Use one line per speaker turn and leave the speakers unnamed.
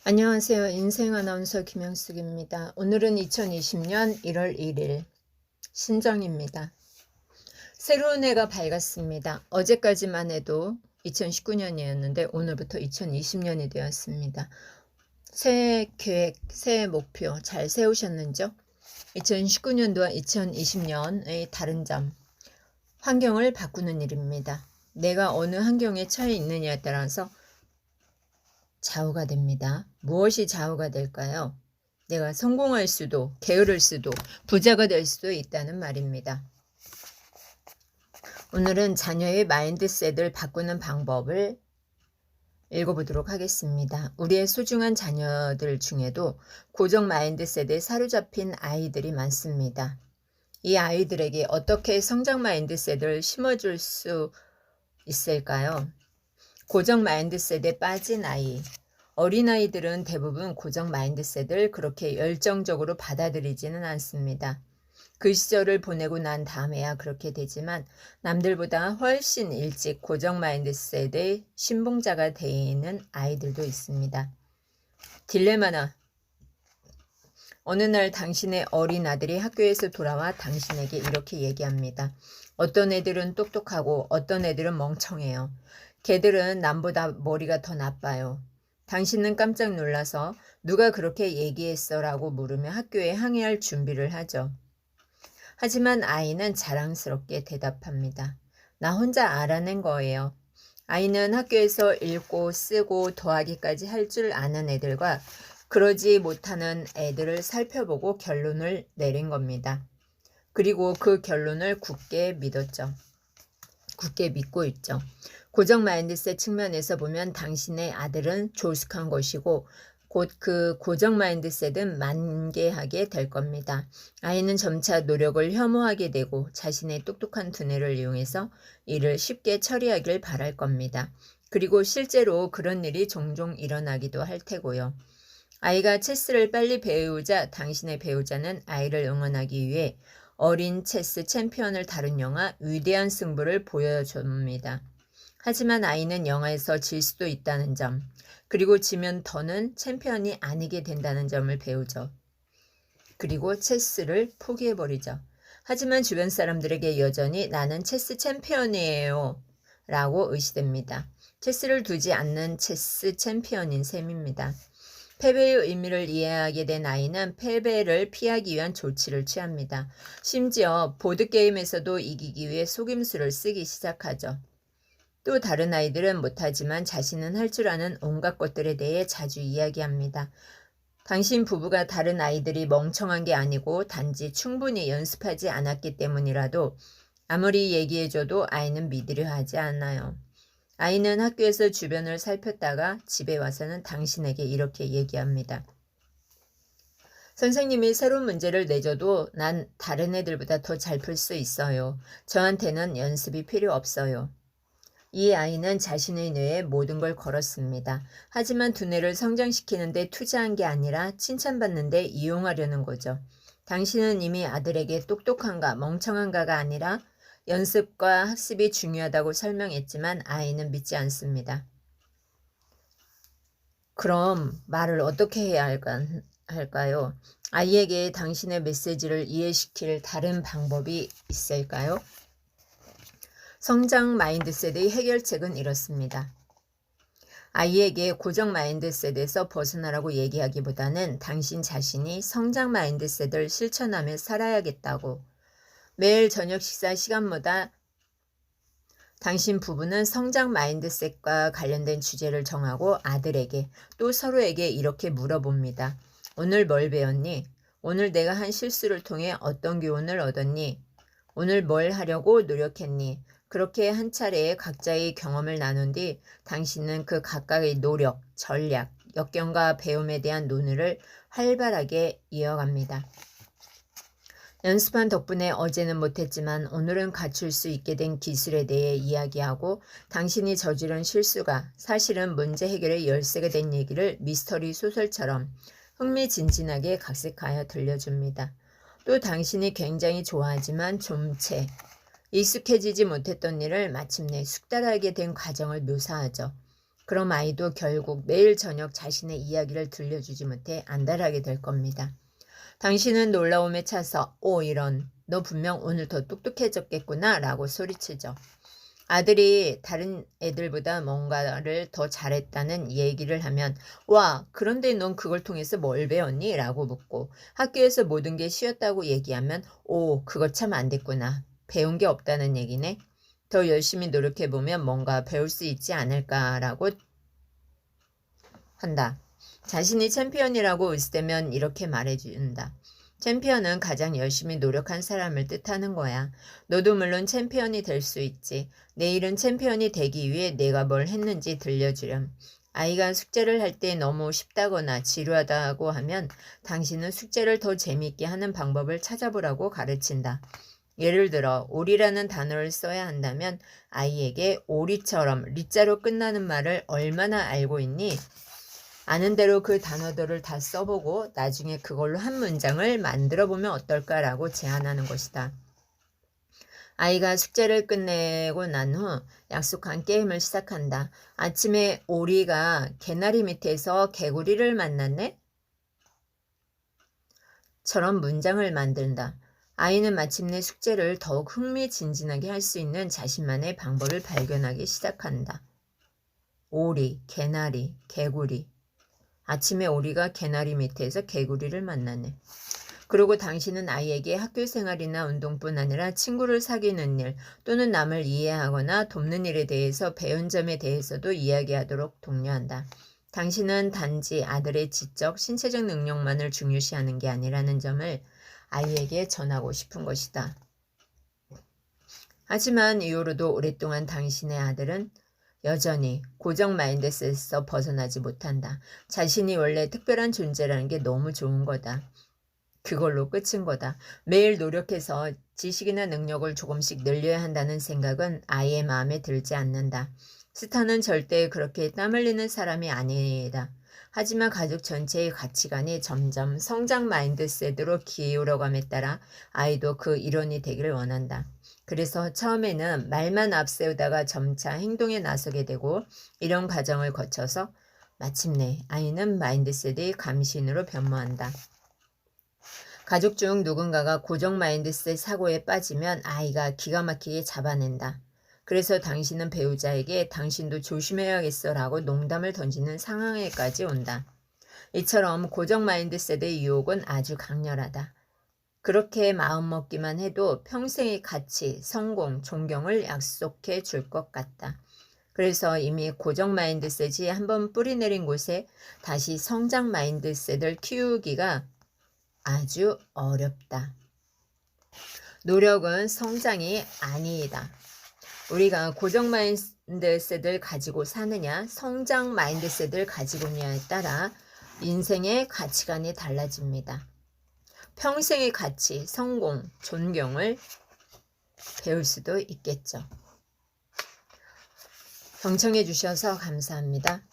안녕하세요. 인생 아나운서 김영숙입니다. 오늘은 2020년 1월 1일 신정입니다. 새로운 해가 밝았습니다. 어제까지만 해도 2019년이었는데 오늘부터 2020년이 되었습니다. 새해 계획, 새해 목표 잘 세우셨는지요? 2019년도와 2020년의 다른 점, 환경을 바꾸는 일입니다. 내가 어느 환경에 처해 있느냐에 따라서 좌우가 됩니다. 무엇이 좌우가 될까요? 내가 성공할 수도, 게으를 수도, 부자가 될 수도 있다는 말입니다. 오늘은 자녀의 마인드셋을 바꾸는 방법을 읽어보도록 하겠습니다. 우리의 소중한 자녀들 중에도 고정 마인드셋에 사로잡힌 아이들이 많습니다. 이 아이들에게 어떻게 성장 마인드셋을 심어줄 수 있을까요? 고정 마인드셋에 빠진 아이. 어린아이들은 대부분 고정 마인드셋을 그렇게 열정적으로 받아들이지는 않습니다. 그 시절을 보내고 난 다음에야 그렇게 되지만 남들보다 훨씬 일찍 고정 마인드셋의 신봉자가 되는 아이들도 있습니다. 딜레마나. 어느 날 당신의 어린 아들이 학교에서 돌아와 당신에게 이렇게 얘기합니다. 어떤 애들은 똑똑하고 어떤 애들은 멍청해요. 걔들은 남보다 머리가 더 나빠요. 당신은 깜짝 놀라서 누가 그렇게 얘기했어? 라고 물으며 학교에 항의할 준비를 하죠. 하지만 아이는 자랑스럽게 대답합니다. 나 혼자 알아낸 거예요. 아이는 학교에서 읽고 쓰고 더하기까지 할 줄 아는 애들과 그러지 못하는 애들을 살펴보고 결론을 내린 겁니다. 그리고 그 결론을 굳게 믿었죠. 굳게 믿고 있죠. 고정 마인드셋 측면에서 보면 당신의 아들은 조숙한 것이고 곧 그 고정 마인드셋은 만개하게 될 겁니다. 아이는 점차 노력을 혐오하게 되고 자신의 똑똑한 두뇌를 이용해서 일을 쉽게 처리하길 바랄 겁니다. 그리고 실제로 그런 일이 종종 일어나기도 할 테고요. 아이가 체스를 빨리 배우자 당신의 배우자는 아이를 응원하기 위해 어린 체스 챔피언을 다룬 영화 위대한 승부를 보여줍니다. 하지만 아이는 영화에서 질 수도 있다는 점, 그리고 지면 더는 챔피언이 아니게 된다는 점을 배우죠. 그리고 체스를 포기해버리죠. 하지만 주변 사람들에게 여전히 나는 체스 챔피언이에요 라고 의시됩니다. 체스를 두지 않는 체스 챔피언인 셈입니다. 패배의 의미를 이해하게 된 아이는 패배를 피하기 위한 조치를 취합니다. 심지어 보드게임에서도 이기기 위해 속임수를 쓰기 시작하죠. 또 다른 아이들은 못하지만 자신은 할 줄 아는 온갖 것들에 대해 자주 이야기합니다. 당신 부부가 다른 아이들이 멍청한 게 아니고 단지 충분히 연습하지 않았기 때문이라도 아무리 얘기해줘도 아이는 믿으려 하지 않아요. 아이는 학교에서 주변을 살폈다가 집에 와서는 당신에게 이렇게 얘기합니다. 선생님이 새로운 문제를 내줘도 난 다른 애들보다 더 잘 풀 수 있어요. 저한테는 연습이 필요 없어요. 이 아이는 자신의 뇌에 모든 걸 걸었습니다. 하지만 두뇌를 성장시키는데 투자한 게 아니라 칭찬받는데 이용하려는 거죠. 당신은 이미 아들에게 똑똑한가 멍청한가가 아니라 연습과 학습이 중요하다고 설명했지만 아이는 믿지 않습니다. 그럼 말을 어떻게 해야 할까요? 아이에게 당신의 메시지를 이해시킬 다른 방법이 있을까요? 성장 마인드셋의 해결책은 이렇습니다. 아이에게 고정 마인드셋에서 벗어나라고 얘기하기보다는 당신 자신이 성장 마인드셋을 실천하며 살아야겠다고. 매일 저녁 식사 시간마다 당신 부부는 성장 마인드셋과 관련된 주제를 정하고 아들에게 또 서로에게 이렇게 물어봅니다. 오늘 뭘 배웠니? 오늘 내가 한 실수를 통해 어떤 교훈을 얻었니? 오늘 뭘 하려고 노력했니? 그렇게 한 차례 각자의 경험을 나눈 뒤 당신은 그 각각의 노력, 전략, 역경과 배움에 대한 논의를 활발하게 이어갑니다. 연습한 덕분에 어제는 못했지만 오늘은 갖출 수 있게 된 기술에 대해 이야기하고 당신이 저지른 실수가 사실은 문제 해결의 열쇠가 된 얘기를 미스터리 소설처럼 흥미진진하게 각색하여 들려줍니다. 또 당신이 굉장히 좋아하지만 좀 채 익숙해지지 못했던 일을 마침내 숙달하게 된 과정을 묘사하죠. 그럼 아이도 결국 매일 저녁 자신의 이야기를 들려주지 못해 안달하게 될 겁니다. 당신은 놀라움에 차서 오 이런 너 분명 오늘 더 똑똑해졌겠구나 라고 소리치죠. 아들이 다른 애들보다 뭔가를 더 잘했다는 얘기를 하면 와 그런데 넌 그걸 통해서 뭘 배웠니? 라고 묻고 학교에서 모든 게 쉬웠다고 얘기하면 오 그거 참 안 됐구나. 배운 게 없다는 얘기네. 더 열심히 노력해보면 뭔가 배울 수 있지 않을까라고 한다. 자신이 챔피언이라고 의스되면 이렇게 말해준다. 챔피언은 가장 열심히 노력한 사람을 뜻하는 거야. 너도 물론 챔피언이 될 수 있지. 내일은 챔피언이 되기 위해 내가 뭘 했는지 들려주렴. 아이가 숙제를 할 때 너무 쉽다거나 지루하다고 하면 당신은 숙제를 더 재미있게 하는 방법을 찾아보라고 가르친다. 예를 들어 오리라는 단어를 써야 한다면 아이에게 오리처럼 리자로 끝나는 말을 얼마나 알고 있니? 아는 대로 그 단어들을 다 써보고 나중에 그걸로 한 문장을 만들어 보면 어떨까라고 제안하는 것이다. 아이가 숙제를 끝내고 난 후 약속한 게임을 시작한다. 아침에 오리가 개나리 밑에서 개구리를 만났네? 처럼 문장을 만든다. 아이는 마침내 숙제를 더욱 흥미진진하게 할 수 있는 자신만의 방법을 발견하기 시작한다. 오리, 개나리, 개구리. 아침에 오리가 개나리 밑에서 개구리를 만나네. 그리고 당신은 아이에게 학교 생활이나 운동뿐 아니라 친구를 사귀는 일 또는 남을 이해하거나 돕는 일에 대해서 배운 점에 대해서도 이야기하도록 독려한다. 당신은 단지 아들의 지적, 신체적 능력만을 중요시하는 게 아니라는 점을 아이에게 전하고 싶은 것이다. 하지만 이후로도 오랫동안 당신의 아들은 여전히 고정 마인드셋에서 벗어나지 못한다. 자신이 원래 특별한 존재라는 게 너무 좋은 거다. 그걸로 끝인 거다. 매일 노력해서 지식이나 능력을 조금씩 늘려야 한다는 생각은 아이의 마음에 들지 않는다. 스타는 절대 그렇게 땀 흘리는 사람이 아니다. 하지만 가족 전체의 가치관이 점점 성장 마인드셋으로 기울어감에 따라 아이도 그 일원이 되기를 원한다. 그래서 처음에는 말만 앞세우다가 점차 행동에 나서게 되고 이런 과정을 거쳐서 마침내 아이는 마인드셋의 감신으로 변모한다. 가족 중 누군가가 고정 마인드셋 사고에 빠지면 아이가 기가 막히게 잡아낸다. 그래서 당신은 배우자에게 당신도 조심해야겠어 라고 농담을 던지는 상황에까지 온다. 이처럼 고정 마인드셋의 유혹은 아주 강렬하다. 그렇게 마음먹기만 해도 평생의 가치, 성공, 존경을 약속해 줄 것 같다. 그래서 이미 고정 마인드셋이 한번 뿌리내린 곳에 다시 성장 마인드셋을 키우기가 아주 어렵다. 노력은 성장이 아니다. 우리가 고정 마인드셋을 가지고 사느냐, 성장 마인드셋을 가지고 있느냐에 따라 인생의 가치관이 달라집니다. 평생의 가치, 성공, 존경을 배울 수도 있겠죠. 경청해 주셔서 감사합니다.